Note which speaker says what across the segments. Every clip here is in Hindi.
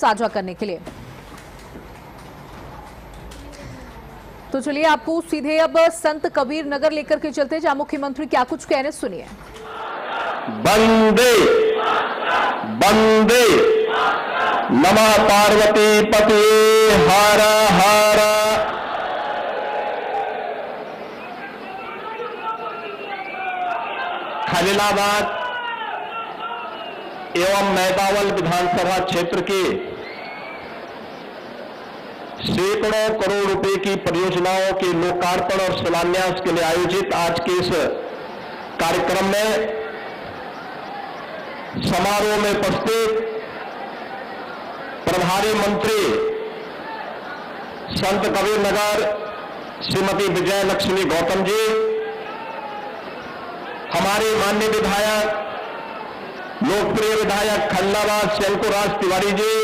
Speaker 1: साझा करने के लिए। तो चलिए आपको सीधे अब संत कबीर नगर लेकर के चलते हैं, जहां मुख्यमंत्री क्या कुछ कह रहे सुनिए।
Speaker 2: वंदे वंदे नमः पार्वती पति हर हर। खलीलाबाद एवं मैदावल विधानसभा क्षेत्र के सैकड़ों करोड़ रुपए की परियोजनाओं के लोकार्पण और शिलान्यास के लिए आयोजित आज के इस कार्यक्रम में समारोह में उपस्थित प्रभारी मंत्री संत कबीर नगर श्रीमती विजय लक्ष्मी गौतम जी, हमारे माननीय विधायक लोकप्रिय विधायक खलीलाबाद शंकुराज तिवारी जी,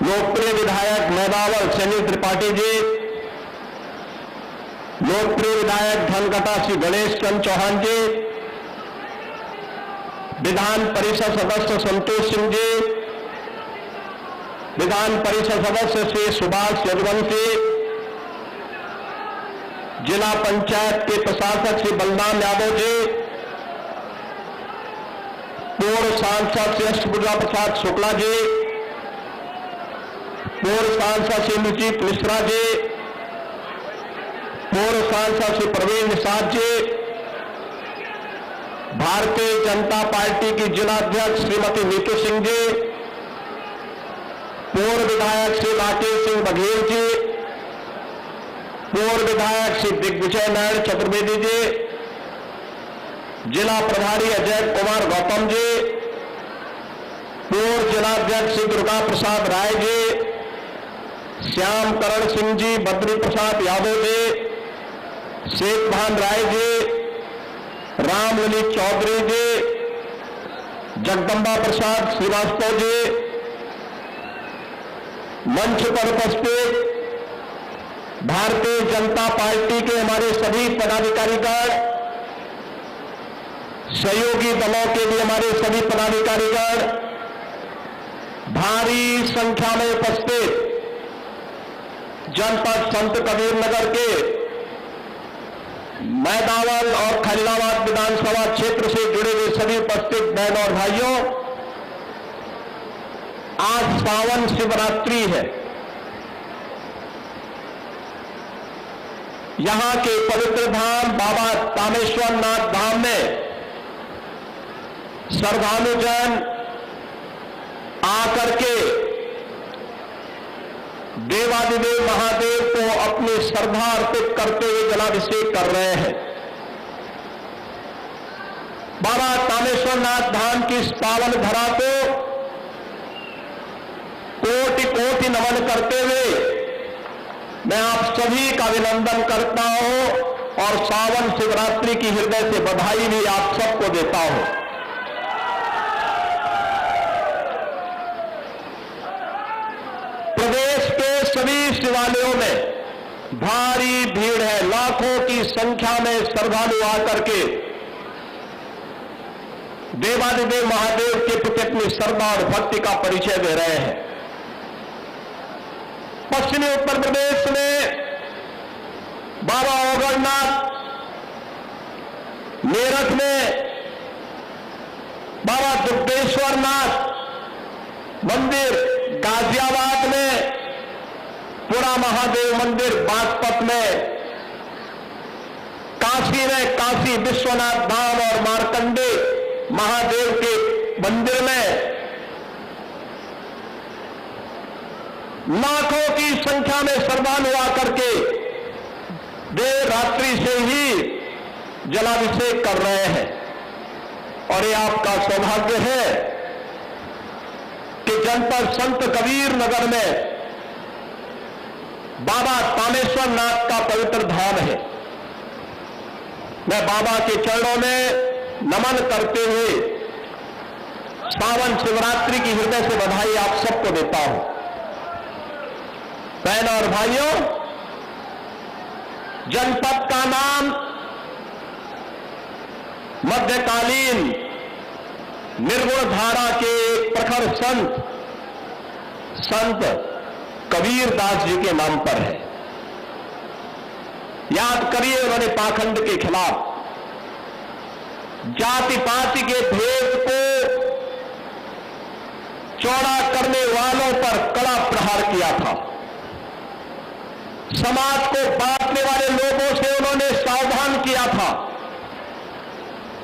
Speaker 2: लोकप्रिय विधायक मैदावल सैनिक त्रिपाठी जी, लोकप्रिय विधायक धनघटा श्री गणेश चंद चौहान जी, विधान परिषद सदस्य संतोष सिंह जी, विधान परिषद सदस्य श्री सुभाष यदुवंशी, जिला पंचायत के प्रशासक श्री बलराम यादव जी, पूर्व सांसद श्री अष्टभुजा प्रसाद शुक्ला जी, पूर्व सांसद श्री मुजीत मिश्रा जी, पूर्व सांसद श्री प्रवीण निषाद जी, भारतीय जनता पार्टी की जिलाध्यक्ष श्रीमती नीतू सिंह जी, पूर्व विधायक श्री राकेश सिंह बघेल जी, पूर्व विधायक श्री दिग्विजय नारायण चतुर्वेदी जी, जिला प्रभारी अजय कुमार गौतम जी, पूर्व जिलाध्यक्ष श्री दुर्गा प्रसाद राय जी, श्याम करण सिंह जी, बद्री प्रसाद यादव जी, शेख भान राय जी, रामललित चौधरी जी, जगदम्बा प्रसाद श्रीवास्तव जी, मंच पर उपस्थित भारतीय जनता पार्टी के हमारे सभी पदाधिकारीगण, सहयोगी दलों के भी हमारे सभी पदाधिकारीगण, भारी संख्या में उपस्थित जनपद संत कबीर नगर के मैदावल और खलीलाबाद विधानसभा क्षेत्र से जुड़े हुए सभी उपस्थित बहनों और भाइयों, आज सावन शिवरात्रि है। यहां के पवित्र धाम बाबा तामेश्वर नाथ धाम में श्रद्धालुजन आकर के देवादिदेव महादेव को अपनी श्रद्धा अर्पित करते हुए जलाभिषेक कर रहे हैं। बाबा तामेश्वर नाथ धाम की इस पावन धरा को कोटि कोटि नमन करते हुए मैं आप सभी का अभिनंदन करता हूं और सावन शिवरात्रि की हृदय से बधाई भी आप सबको देता हूं। प्रदेश के सभी शिवालयों में भारी भीड़ है, लाखों की संख्या में श्रद्धालु आकर के देवादिदेव महादेव के प्रति अपनी श्रद्धा और भक्ति का परिचय दे रहे हैं। पश्चिमी उत्तर प्रदेश में बाबा ओगड़नाथ, मेरठ में बाबा दुग्धेश्वर नाथ मंदिर, गाजियाबाद में पुरा महादेव मंदिर, बागपत में, काशी में काशी विश्वनाथ धाम और मार्कंडे महादेव के मंदिर में लाखों की संख्या में श्रद्धालु आकर के देर रात्रि से ही जलाभिषेक कर रहे हैं। और ये आपका सौभाग्य है कि जनपद संत कबीर नगर में बाबा तामेश्वर नाथ का पवित्र धाम है। मैं बाबा के चरणों में नमन करते हुए सावन शिवरात्रि की हृदय से बधाई आप सबको देता हूं। बहनों और भाइयों, जनपद का नाम मध्यकालीन निर्गुण धारा के एक प्रखर संत कबीर दास जी के नाम पर है। याद करिए, उन्होंने पाखंड के खिलाफ, जाति पाति के भेद को चौड़ा करने वालों पर कड़ा प्रहार किया था। समाज को बांटने वाले लोगों से उन्होंने सावधान किया था।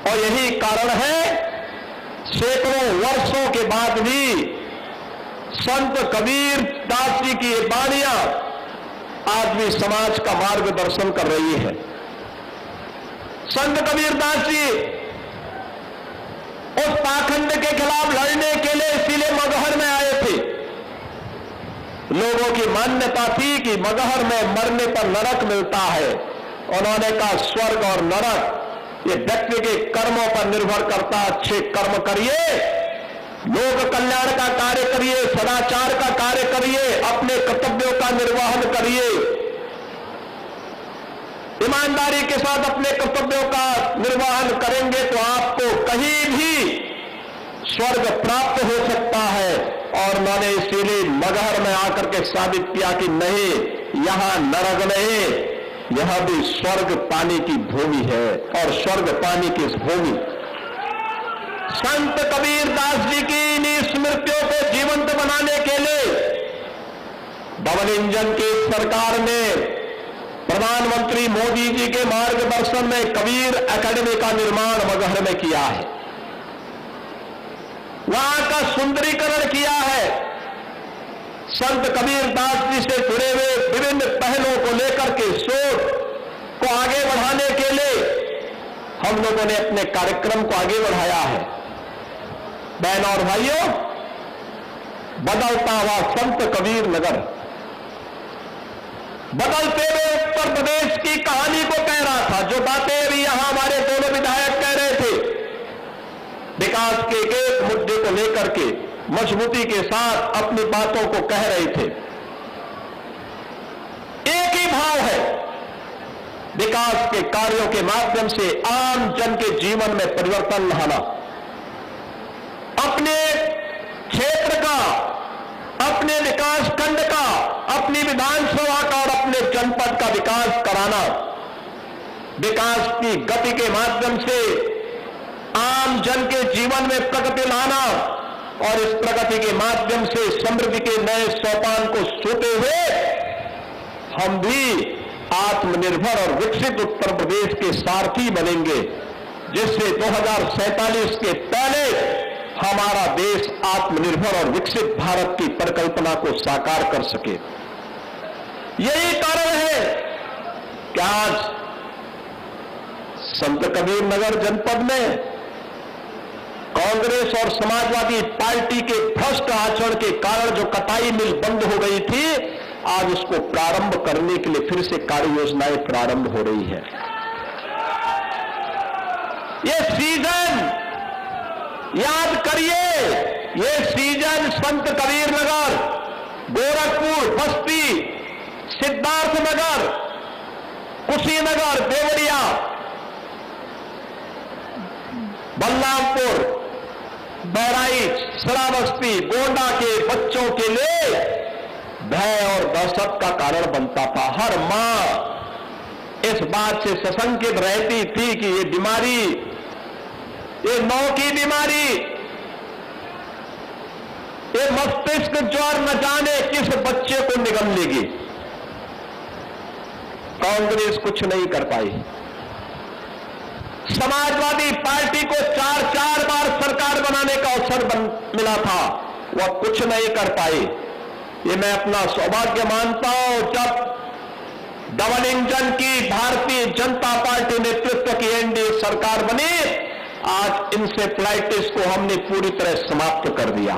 Speaker 2: और यही कारण है, सैकड़ों वर्षों के बाद भी संत कबीर दास जी की ये वाणियां आज भी समाज का मार्गदर्शन कर रही है। संत कबीर दास जी उस पाखंड के खिलाफ लड़ने के लिए इसीलिए मगहर में आए थे। लोगों की मान्यता थी कि मगहर में मरने पर नरक मिलता है। उन्होंने कहा स्वर्ग और नरक ये व्यक्ति के कर्मों पर निर्भर करता। अच्छे कर्म करिए, लोक कल्याण का कार्य करिए, सदाचार का कार्य करिए, अपने कर्तव्यों का निर्वहन करिए, ईमानदारी के साथ अपने कर्तव्यों का निर्वहन करेंगे तो आपको कहीं भी स्वर्ग प्राप्त हो सकता है। और मैंने इसीलिए मगहर में आकर के साबित किया कि नहीं, यहां नरक नहीं, यह भी स्वर्ग पाने की भूमि है। और स्वर्ग पाने की इस भूमि संत कबीर दास जी की इन स्मृतियों को जीवंत बनाने के लिए डबल इंजन की सरकार ने प्रधानमंत्री मोदी जी के मार्गदर्शन में कबीर एकेडमी का निर्माण मगहर में किया है। वहां का सुंदरीकरण किया है। संत कबीर दास जी से जुड़े हुए विभिन्न पहलों को लेकर के सोच को आगे बढ़ाने के लिए हम लोगों ने अपने कार्यक्रम को आगे बढ़ाया है। बहनों और भाइयों, बदलता हुआ संत कबीर नगर बदलते हुए उत्तर प्रदेश की कहानी को कह रहा था। जो बातें अभी यहां हमारे दोनों विधायक कह रहे थे, विकास के एक मुद्दे को लेकर के मजबूती के साथ अपनी बातों को कह रहे थे। एक ही भाव है, विकास के कार्यों के माध्यम से आम जन के जीवन में परिवर्तन लाना, अपने क्षेत्र का, अपने विकास खंड का, अपनी विधानसभा का और अपने जनपद का विकास कराना, विकास की गति के माध्यम से आम जन के जीवन में प्रगति लाना और इस प्रगति के माध्यम से समृद्धि के नए सोपान को छूते हुए हम भी आत्मनिर्भर और विकसित उत्तर प्रदेश के सारथी बनेंगे, जिससे 2047 के पहले हमारा देश आत्मनिर्भर और विकसित भारत की परिकल्पना को साकार कर सके। यही कारण है कि आज संत कबीर नगर जनपद में कांग्रेस और समाजवादी पार्टी के भ्रष्ट आचरण के कारण जो कटाई मिल बंद हो गई थी, आज उसको प्रारंभ करने के लिए फिर से कार्य योजनाएं प्रारंभ हो रही है। ये सीजन याद करिए, ये सीजन संत कबीर नगर, गोरखपुर, बस्ती, सिद्धार्थनगर, कुशीनगर, देवरिया, बलरामपुर, बहराइच, श्रावस्ती, गोंडा के बच्चों के लिए भय और दहशत का कारण बनता था। हर मां इस बात से सशंकित रहती थी कि ये बीमारी, ये नौ की बीमारी, ये मस्तिष्क ज्वर न जाने किस बच्चे को निगल लेगी। कांग्रेस कुछ नहीं कर पाई। समाजवादी पार्टी को 4 बार सरकार बनाने का अवसर मिला था, वह कुछ नहीं कर पाई। ये मैं अपना सौभाग्य मानता हूं, जब डबल इंजन की भारतीय जनता पार्टी नेतृत्व की एनडीए सरकार बनी, आज इंसेफ्लाइटिस को हमने पूरी तरह समाप्त कर दिया।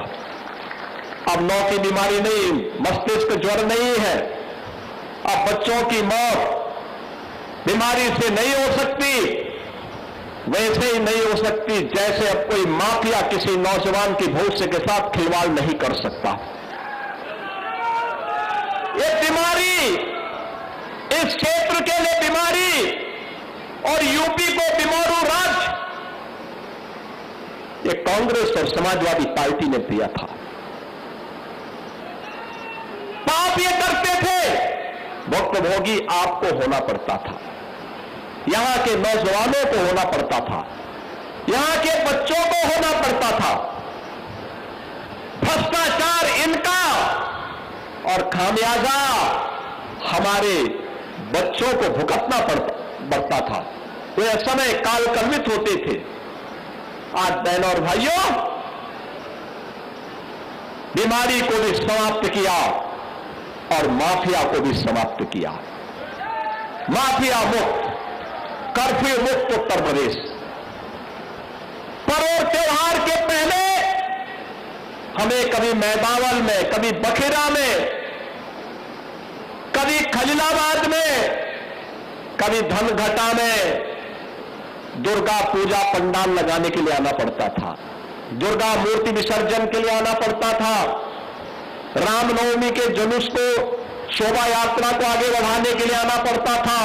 Speaker 2: अब नौ की बीमारी नहीं, मस्तिष्क ज्वर नहीं है। अब बच्चों की मौत बीमारी से नहीं हो सकती, वैसे ही नहीं हो सकती जैसे अब कोई माफिया किसी नौजवान की भविष्य के साथ खिलवाड़ नहीं कर सकता। ये बीमारी इस क्षेत्र के लिए बीमारी और यूपी को बीमारू राज्य ये कांग्रेस और समाजवादी पार्टी ने दिया था। पाप ये करते थे, भुक्तभोगी आपको होना पड़ता था, यहां के नौजवानों को होना पड़ता था, यहां के बच्चों को होना पड़ता था। भ्रष्टाचार इनका और खामियाजा हमारे बच्चों को भुगतना पड़ता था। वे समय काल कल्पित होते थे। आज बहनों और भाइयों, बीमारी को भी समाप्त किया और माफिया को भी समाप्त किया। माफिया मुक्त, कर्फ्यू मुक्त उत्तर प्रदेश। पर्व त्योहार के पहले हमें कभी मैदावल में, कभी बखेरा में, कभी खलीलाबाद में, कभी धनघटा में दुर्गा पूजा पंडाल लगाने के लिए आना पड़ता था, दुर्गा मूर्ति विसर्जन के लिए आना पड़ता था, रामनवमी के जुलूस को, शोभा यात्रा को आगे बढ़ाने के लिए आना पड़ता था।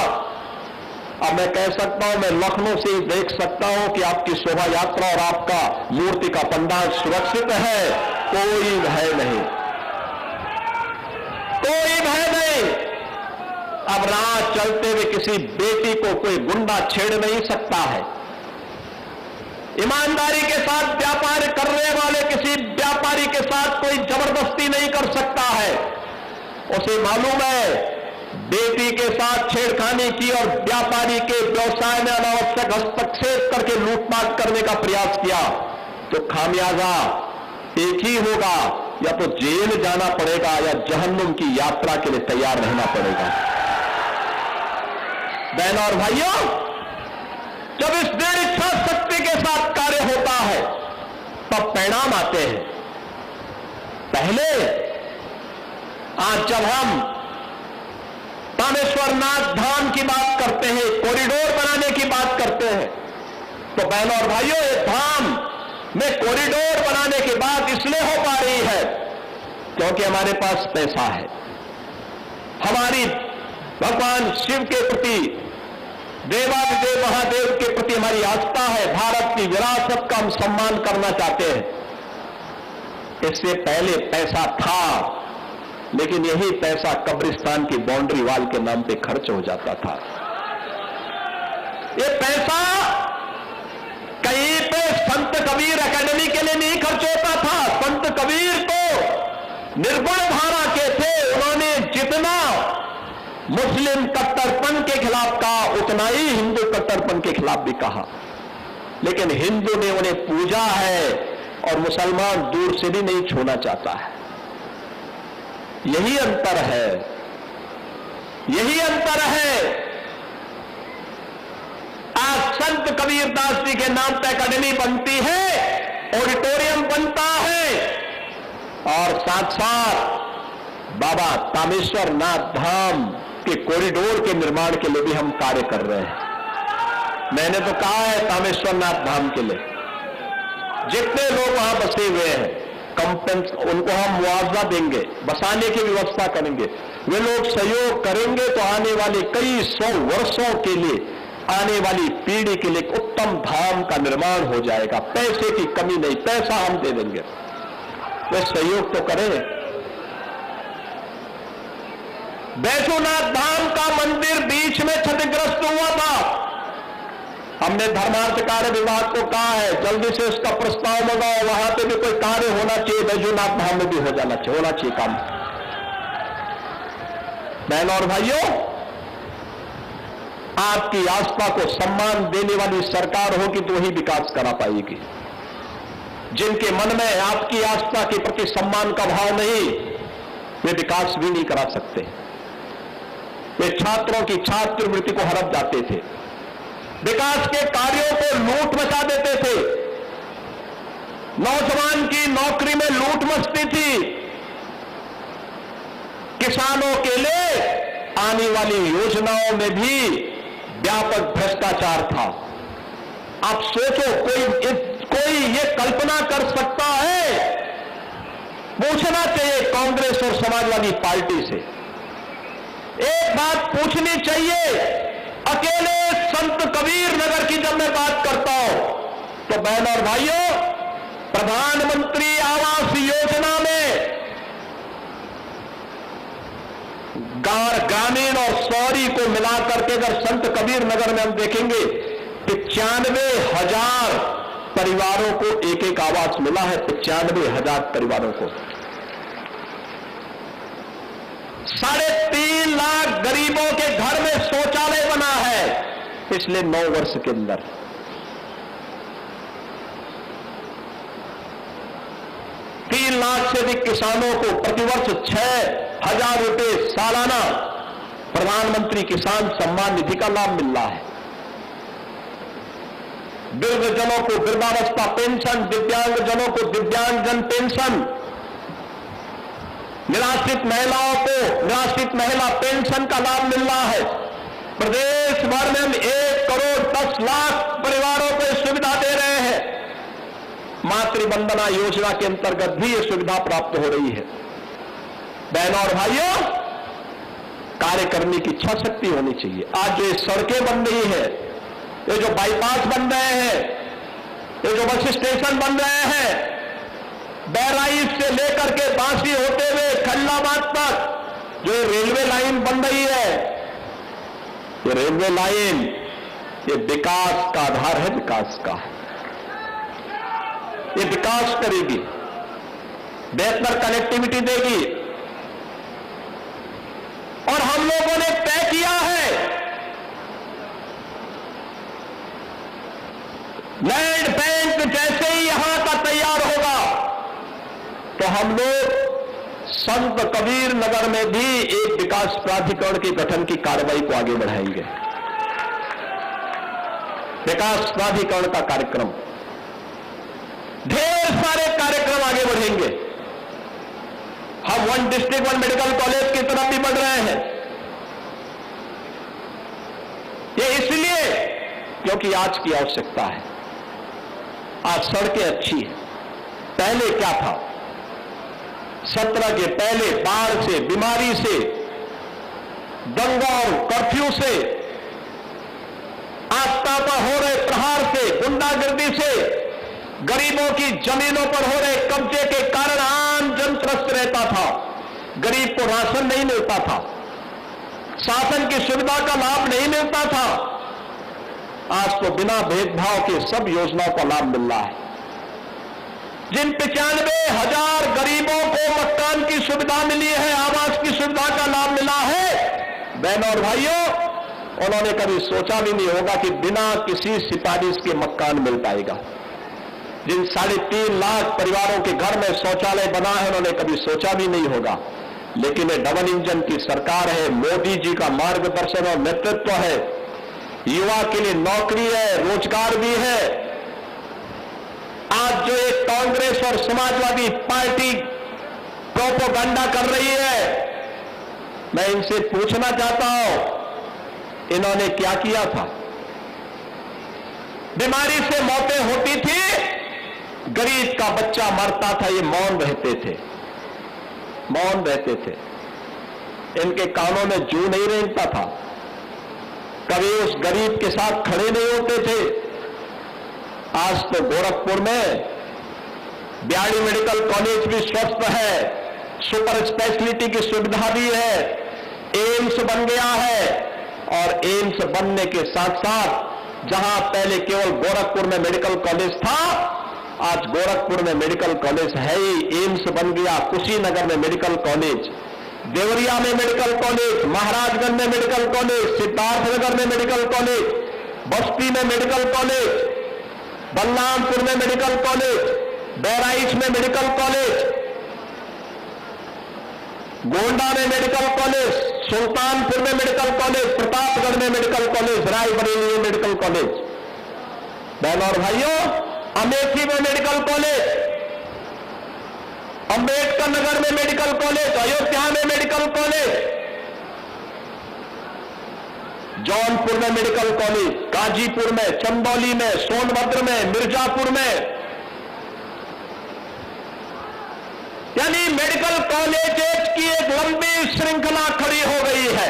Speaker 2: अब मैं कह सकता हूं, मैं लखनऊ से ही देख सकता हूं कि आपकी शोभा यात्रा और आपका मूर्ति का पंडाल सुरक्षित है, कोई भय नहीं, कोई भय नहीं। अब राह चलते हुए किसी बेटी को कोई गुंडा छेड़ नहीं सकता है। ईमानदारी के साथ व्यापार करने वाले किसी व्यापारी के साथ कोई जबरदस्ती नहीं कर सकता है। उसे मालूम है बेटी के साथ छेड़खानी की और व्यापारी के व्यवसाय में अनावश्यक हस्तक्षेप करके लूटमाट करने का प्रयास किया तो खामियाजा एक ही होगा, या तो जेल जाना पड़ेगा या जहन्नुम की यात्रा के लिए तैयार रहना पड़ेगा। बहनों और भाइयों, जब इस दृढ़ इच्छा शक्ति के साथ कार्य होता है तब परिणाम आते हैं। पहले आज जब हम रामेश्वरनाथ धाम की बात करते हैं, कॉरिडोर बनाने की बात करते हैं, तो बहनों और भाइयों, ये धाम में कॉरिडोर बनाने की बात इसलिए हो पा रही है क्योंकि हमारे पास पैसा है। हमारी भगवान शिव के प्रति, देवादिदेव महादेव के प्रति हमारी आस्था है। भारत की विरासत का हम सम्मान करना चाहते हैं। इससे पहले पैसा था, लेकिन यही पैसा कब्रिस्तान की बाउंड्री वाल के नाम पे खर्च हो जाता था। ये पैसा कहीं पे संत कबीर एकेडमी के लिए नहीं खर्च होता था। संत कबीर तो निर्गुण धारा के थे, उन्होंने जितना मुस्लिम कट्टरपन के खिलाफ कहा उतना ही हिंदू कट्टरपन के खिलाफ भी कहा, लेकिन हिंदू ने उन्हें पूजा है और मुसलमान दूर से भी नहीं छूना चाहता है। यही अंतर है, यही अंतर है। आज संत कबीरदास जी के नाम पर एकेडमी बनती है, ऑडिटोरियम बनता है और साथ साथ बाबा तामेश्वरनाथ धाम के कॉरिडोर के निर्माण के लिए भी हम कार्य कर रहे हैं। मैंने तो कहा है तामेश्वरनाथ धाम के लिए जितने लोग वहां बसे हुए हैं उनको हम मुआवजा देंगे, बसाने की व्यवस्था करेंगे। वे लोग सहयोग करेंगे तो आने वाले कई 100 वर्षों के लिए, आने वाली पीढ़ी के लिए एक उत्तम धाम का निर्माण हो जाएगा। पैसे की कमी नहीं, पैसा हम दे देंगे, वे सहयोग तो करें। बैजूनाथ धाम का मंदिर बीच में क्षतिग्रस्त हुआ था। हमने धर्मार्थ कार्य विभाग को कहा है जल्दी से उसका प्रस्ताव मंगाओ, वहां पे भी कोई कार्य होना चाहिए, बैजूनाथ धाम में भी होना चाहिए काम। बहनों और भाइयों, आपकी आस्था को सम्मान देने वाली सरकार होगी तो ही विकास करा पाएगी। जिनके मन में आपकी आस्था के प्रति सम्मान का भाव नहीं, वे विकास भी नहीं करा सकते। वे छात्रों की छात्रवृत्ति को हड़प जाते थे, विकास के कार्यों को लूट मचा देते थे, नौजवान की नौकरी में लूट मचती थी, किसानों के लिए आने वाली योजनाओं में भी व्यापक भ्रष्टाचार था। आप सोचो, कोई ये कल्पना कर सकता है? पूछना चाहिए कांग्रेस और समाजवादी पार्टी से, एक बात पूछनी चाहिए। अकेले संत कबीर नगर की जब मैं बात करता हूं तो बहनों और भाइयों, प्रधानमंत्री आवास योजना में ग्रामीण और शहरी को मिलाकर के अगर संत कबीर नगर में हम देखेंगे 95,000 परिवारों को एक एक आवास मिला है। 95,000 परिवारों को 3.5 लाख गरीबों के घर में शौचालय बना है पिछले 9 वर्ष के अंदर। तीन लाख से अधिक किसानों को प्रतिवर्ष 6,000 रुपए सालाना प्रधानमंत्री किसान सम्मान निधि का लाभ मिल रहा है। वृद्धजनों को वृद्धावस्था पेंशन, दिव्यांगजनों को दिव्यांगजन पेंशन, निराश्रित महिलाओं को निराश्रित महिला पेंशन का लाभ मिल रहा है। प्रदेश भर में हम 1 करोड़ 10 लाख परिवारों को सुविधा दे रहे हैं। मातृवंदना योजना के अंतर्गत भी ये सुविधा प्राप्त हो रही है। बहनों और भाइयों, कार्य करने की इच्छा शक्ति होनी चाहिए। आज जो ये सड़कें बन रही है, ये जो बाईपास बन रहे हैं, ये जो बस स्टेशन बन रहे हैं, बहराइच से लेकर के बांसी होते हुए खल्लाबाद तक जो रेलवे लाइन बन रही है, ये रेलवे लाइन ये विकास का आधार है, विकास का। ये विकास करेगी, बेहतर कनेक्टिविटी देगी। और हम लोगों ने तय किया है लैंड बैंक जैसे ही यहां का तैयार होगा तो हम लोग संत कबीर नगर में भी एक विकास प्राधिकरण के गठन की कार्रवाई को आगे बढ़ाएंगे। विकास प्राधिकरण का कार्यक्रम, ढेर सारे कार्यक्रम आगे बढ़ेंगे। हम 1 डिस्ट्रिक्ट 1 मेडिकल कॉलेज की तरफ भी बढ़ रहे हैं। ये इसलिए क्योंकि आज की आवश्यकता है। आज सड़कें अच्छी हैं। पहले क्या था? 17 के पहले बाढ़ से, बीमारी से, दंगा और कर्फ्यू से, आतंकवाद हो रहे प्रहार से, गुंडागर्दी से, गरीबों की जमीनों पर हो रहे कब्जे के कारण आम जन त्रस्त रहता था। गरीब को राशन नहीं मिलता था, शासन की सुविधा का लाभ नहीं मिलता था। आज तो बिना भेदभाव के सब योजनाओं का लाभ मिल रहा है। जिन 95,000 गरीबों को मकान की सुविधा मिली है, आवास की सुविधा का लाभ मिला है, बहनों और भाइयों, उन्होंने कभी सोचा भी नहीं होगा कि बिना किसी सिफारिश के मकान मिल पाएगा। जिन 3.5 लाख परिवारों के घर में शौचालय बना है, उन्होंने कभी सोचा भी नहीं होगा। लेकिन ये डबल इंजन की सरकार है, मोदी जी का मार्गदर्शन और नेतृत्व है, युवा के लिए नौकरी है, रोजगार भी है। आज जो एक कांग्रेस और समाजवादी पार्टी प्रोपेगेंडा कर रही है, मैं इनसे पूछना चाहता हूं, इन्होंने क्या किया था? बीमारी से मौतें होती थी, गरीब का बच्चा मरता था, ये मौन रहते थे, मौन रहते थे। इनके कानों में जू नहीं रेंगता था, कभी उस गरीब के साथ खड़े नहीं होते थे। आज तो गोरखपुर में ब्याड़ी मेडिकल कॉलेज भी स्वस्थ है, सुपर स्पेशलिटी की सुविधा भी है, एम्स बन गया है। और एम्स बनने के साथ साथ जहां पहले केवल गोरखपुर में मेडिकल कॉलेज था, आज गोरखपुर में मेडिकल कॉलेज है ही, एम्स बन गया। कुशीनगर में मेडिकल कॉलेज, देवरिया में मेडिकल कॉलेज, महाराजगंज में मेडिकल कॉलेज, सिद्धार्थनगर में मेडिकल कॉलेज, बस्ती में मेडिकल कॉलेज, बलरामपुर में मेडिकल कॉलेज, बहराइच में मेडिकल कॉलेज, गोंडा में मेडिकल कॉलेज, सुल्तानपुर में मेडिकल कॉलेज, प्रतापगढ़ में मेडिकल कॉलेज, रायबरेली में मेडिकल कॉलेज। बहनों और भाइयों, अमेठी में मेडिकल कॉलेज, अंबेडकर नगर में मेडिकल कॉलेज, अयोध्या में मेडिकल कॉलेज, जौनपुर में मेडिकल कॉलेज, गाजीपुर में, चंदौली में, सोनभद्र में, मिर्जापुर में। यानी मेडिकल कॉलेजेस की एक लंबी श्रृंखला खड़ी हो गई है,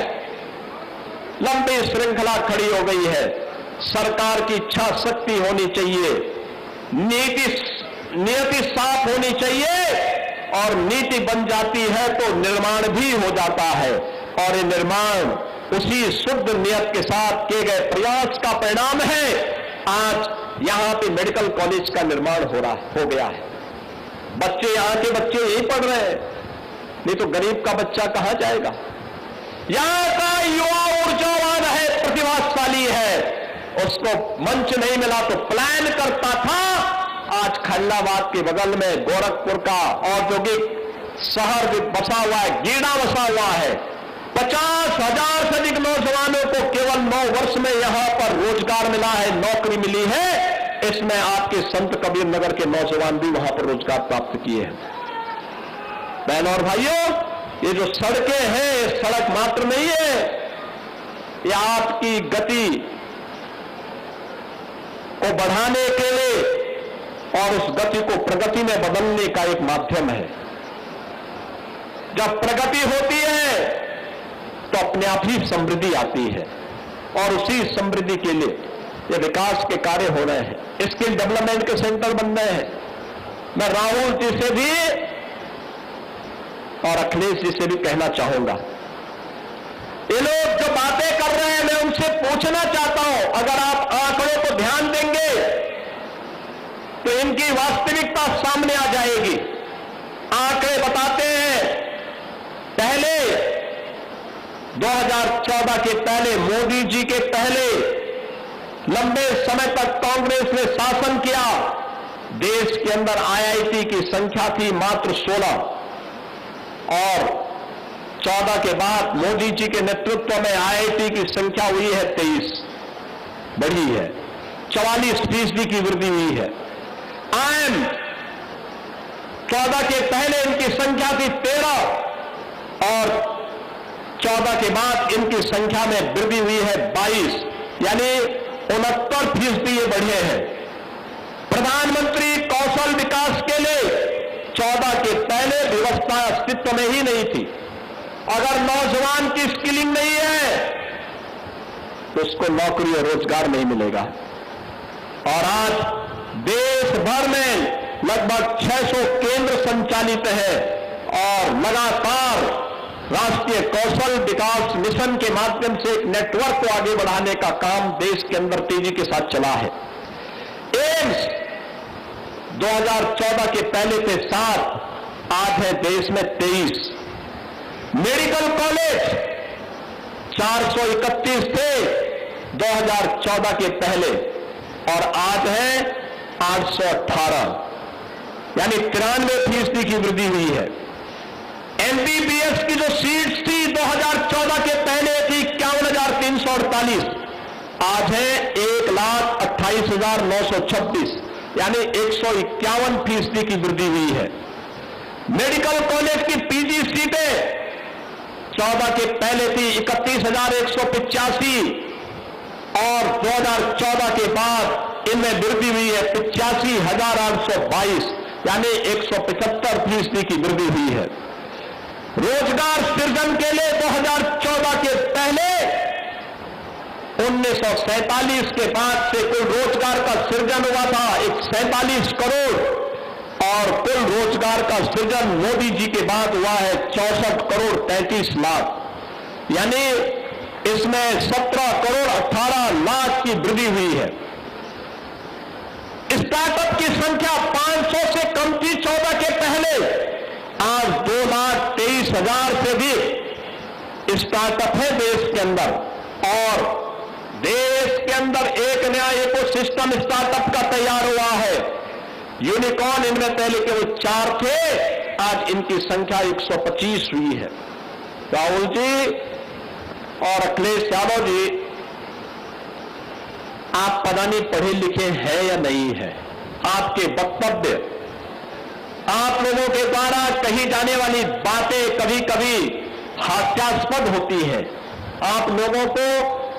Speaker 2: लंबी श्रृंखला खड़ी हो गई है। सरकार की इच्छा शक्ति होनी चाहिए, नीति नियति साफ होनी चाहिए, और नीति बन जाती है तो निर्माण भी हो जाता है, और ये निर्माण उसी शुद्ध नियत के साथ किए गए प्रयास का परिणाम है। आज यहां पे मेडिकल कॉलेज का निर्माण हो गया है। बच्चे, यहां के बच्चे यही पढ़ रहे हैं, नहीं तो गरीब का बच्चा कहां जाएगा। यहां का युवा ऊर्जावान है, प्रतिभाशाली है, उसको मंच नहीं मिला तो प्लान करता था। आज खंडाबाद के बगल में गोरखपुर का औद्योगिक शहर बसा हुआ है, गीड़ा बसा हुआ है। 50,000 से अधिक नौजवानों को केवल 9 वर्ष में यहां पर रोजगार मिला है, नौकरी मिली है। इसमें आपके संत कबीर नगर के नौजवान भी वहां पर रोजगार प्राप्त किए हैं। बहनों और भाइयों, ये जो सड़कें हैं, सड़क मात्र नहीं है, ये आपकी गति को बढ़ाने के लिए और उस गति को प्रगति में बदलने का एक माध्यम है। जब प्रगति होती है तो अपने आप ही समृद्धि आती है, और उसी समृद्धि के लिए ये विकास के कार्य हो रहे हैं, स्किल डेवलपमेंट के सेंटर बन रहे हैं। मैं राहुल जी से भी और अखिलेश जी से भी कहना चाहूंगा, ये लोग जो बातें कर रहे हैं, मैं उनसे पूछना चाहता हूं, अगर आप आंकड़ों को ध्यान देंगे तो इनकी वास्तविकता सामने आ जाएगी। आंकड़े बताते हैं, पहले 2014 के पहले, मोदी जी के पहले लंबे समय तक कांग्रेस ने शासन किया। देश के अंदर आईआईटी की संख्या थी मात्र 16, और 14 के बाद मोदी जी के नेतृत्व में आईआईटी की संख्या हुई है 23, बढ़ी है, 44% की वृद्धि हुई है। आईएम 14 के पहले इनकी संख्या थी 13, और 14 के बाद इनकी संख्या में वृद्धि हुई है 22, यानी 69% ये बढ़े हैं। प्रधानमंत्री कौशल विकास के लिए 14 के पहले व्यवस्था अस्तित्व में ही नहीं थी। अगर नौजवान की स्किलिंग नहीं है तो उसको नौकरी और रोजगार नहीं मिलेगा। और आज देश भर में लगभग 600 केंद्र संचालित है, और लगातार राष्ट्रीय कौशल विकास मिशन के माध्यम से एक नेटवर्क को आगे बढ़ाने का काम देश के अंदर तेजी के साथ चला है। एम्स 2014 के पहले थे 7, आज है देश में 23। मेडिकल कॉलेज 431 थे 2014 के पहले, और आज है 818, यानी 93% की वृद्धि हुई है। एमबीबीएस की जो सीट्स थी 2014 के पहले थी 51,348, आज है 1,28,926, यानी 151% की वृद्धि हुई है। मेडिकल कॉलेज की पीजी सीटें 14 के पहले थी 31,185, और 2014 के बाद इनमें वृद्धि हुई है 85,822, यानी 175% की वृद्धि हुई है। रोजगार सृजन के लिए 2014 के पहले 1947 के बाद से कुल रोजगार का सृजन हुआ था 147 करोड़, और कुल रोजगार का सृजन मोदी जी के बाद हुआ है 64 करोड़ 33 लाख, यानी इसमें 17 करोड़ 18 लाख की वृद्धि हुई है। स्टार्टअप की संख्या 500 से कम थी 14 के पहले, आज 2,23,000 से भी स्टार्टअप है देश के अंदर, और देश के अंदर एक नया इकोसिस्टम स्टार्टअप का तैयार हुआ है। यूनिकॉर्न इनमें पहले केवल 4 थे, आज इनकी संख्या 125 हुई है। राहुल जी और अखिलेश यादव जी, आप पता नहीं पढ़े लिखे हैं या नहीं है, आपके वक्तव्य, आप लोगों के द्वारा कही जाने वाली बातें कभी कभी हास्यास्पद होती है, आप लोगों को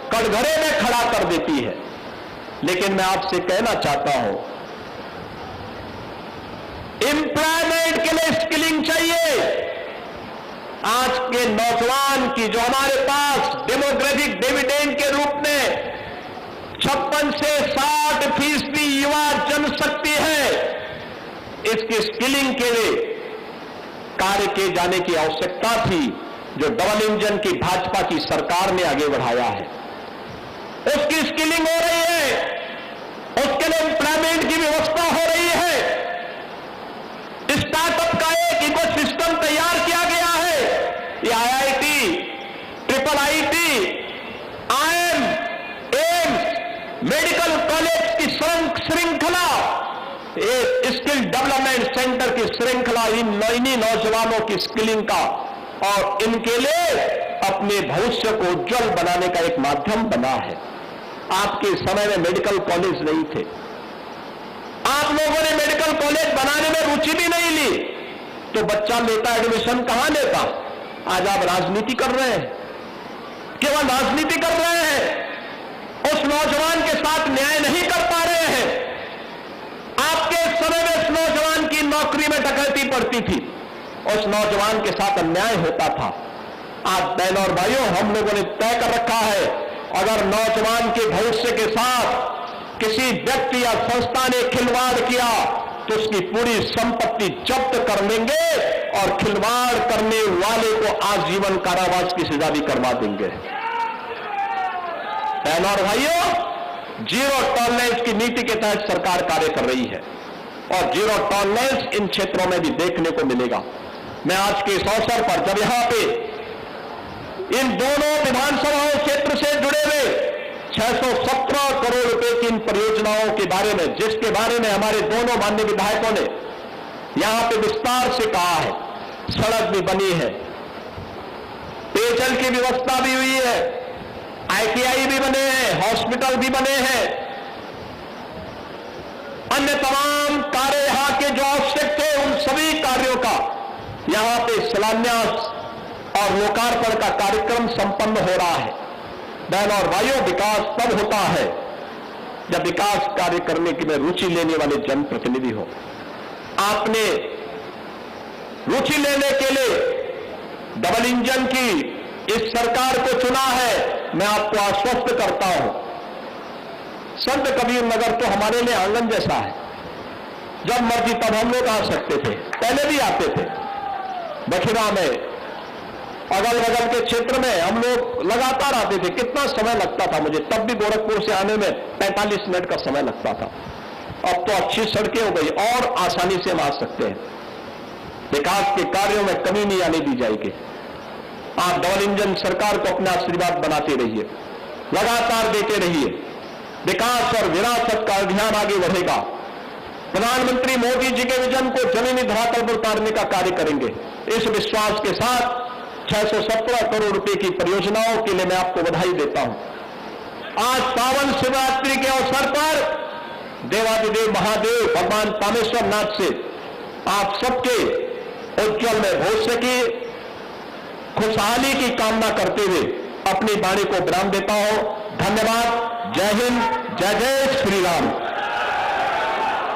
Speaker 2: कटघरे में खड़ा कर देती है। लेकिन मैं आपसे कहना चाहता हूं, एम्प्लॉयमेंट के लिए स्किलिंग चाहिए। आज के नौजवान की जो हमारे पास डेमोग्राफिक डिविडेंड के रूप में 56 से 60% युवा जनशक्ति है, इसकी स्किलिंग के लिए कार्य किए जाने की आवश्यकता थी, जो डबल इंजन की भाजपा की सरकार ने आगे बढ़ाया है। उसकी स्किलिंग हो रही है, उसके लिए एम्प्लॉयमेंट की व्यवस्था हो रही है, स्टार्टअप का एक इकोसिस्टम तैयार किया गया है। ये IIT, triple IT, IIM, AIIMS, medical college की श्रृंखला, एक स्किल डेवलपमेंट सेंटर की श्रृंखला इन्हीं नौजवानों की स्किलिंग का और इनके लिए अपने भविष्य को उज्जवल बनाने का एक माध्यम बना है। आपके समय में मेडिकल कॉलेज नहीं थे, आप लोगों ने मेडिकल कॉलेज बनाने में रुचि भी नहीं ली, तो बच्चा लेता एडमिशन कहां लेता? आज आप राजनीति कर रहे हैं, केवल राजनीति कर रहे हैं, उस नौजवान के साथ न्याय नहीं कर पा रहे हैं। आपके समय में उस नौजवान की नौकरी में डकैती पड़ती थी, उस नौजवान के साथ अन्याय होता था। आज बहनों और भाइयों, हम लोगों ने तय कर रखा है, अगर नौजवान के भविष्य के साथ किसी व्यक्ति या संस्था ने खिलवाड़ किया तो उसकी पूरी संपत्ति जब्त कर लेंगे और खिलवाड़ करने वाले को आजीवन कारावास की सजा भी करवा देंगे। बहनों और भाइयों, जीरो टॉलरेंस की नीति के तहत सरकार कार्य कर रही है और जीरो टॉलरेंस इन क्षेत्रों में भी देखने को मिलेगा। मैं आज के इस अवसर पर जब यहां पे इन दोनों विधानसभा क्षेत्र से जुड़े हुए 617 करोड़ रुपए की इन परियोजनाओं के बारे में, जिसके बारे में हमारे दोनों माननीय विधायकों ने यहां पे विस्तार से कहा है, सड़क भी बनी है, पेयजल की व्यवस्था भी हुई है, आईटीआई भी बने हैं, हॉस्पिटल भी बने हैं, अन्य तमाम कार्य यहां के जो आवश्यक थे उन सभी कार्यों का यहां पे शिलान्यास और लोकार्पण का कार्यक्रम संपन्न हो रहा है। बहनों और भाइयों, विकास तब होता है जब विकास कार्य करने की में रुचि लेने वाले जनप्रतिनिधि हो। आपने रुचि लेने के लिए डबल इंजन की इस सरकार को चुना है। मैं आपको आश्वस्त करता हूं, संत कबीर नगर तो हमारे लिए आंगन जैसा है। जब मर्जी तब हम लोग आ सकते थे, पहले भी आते थे। बखिरा में, अगल बगल के क्षेत्र में हम लोग लगातार आते थे। कितना समय लगता था मुझे, तब भी गोरखपुर से आने में 45 मिनट का समय लगता था। अब तो अच्छी सड़कें हो गई और आसानी से हम आ सकते हैं। विकास के कार्यों में कमी नहीं आने दी जाएगी। आप डबल इंजन सरकार को अपना आशीर्वाद बनाते रहिए, लगातार देते रहिए। विकास और विरासत का अभियान आगे बढ़ेगा। प्रधानमंत्री मोदी जी के विजन को जमीनी धरातल पर उतारने का कार्य करेंगे। इस विश्वास के साथ 617 करोड़ रुपए की परियोजनाओं के लिए मैं आपको बधाई देता हूं। आज पावन शिवरात्रि के अवसर पर देवादिदेव महादेव भगवान कामेश्वर नाथ से आप सबके उज्जवल में भविष्य की खुशहाली की कामना करते हुए अपनी वाणी को विराम देता हूं। धन्यवाद। जय हिंद, जय जय श्री राम।